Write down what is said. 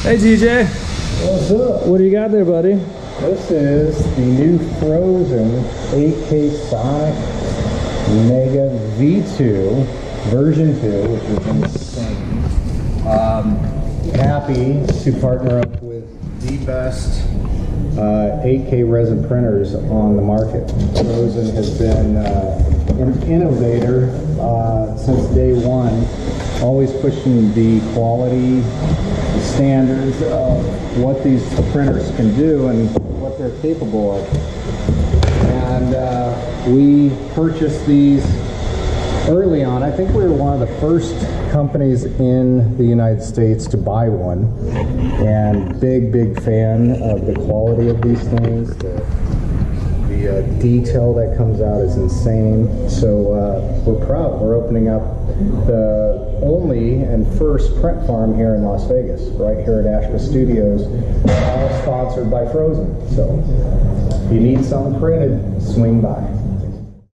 Hey TJ. What's up? What do you got there, buddy? This is the new Phrozen 8K Sonic Mega V2 version 2, which is insane. Happy to partner up with the best 8K resin printers on the market. Phrozen has been an innovator since day one, always pushing the quality, the standards of what these printers can do and what they're capable of. And we purchased these early on. I think we were one of the first companies in the United States to buy one, and big fan of the quality of these things. The detail that comes out is insane. So we're proud. We're opening up the only and first print farm here in Las Vegas, right here at Ashba Studios, all sponsored by Phrozen. So if you need something printed, swing by.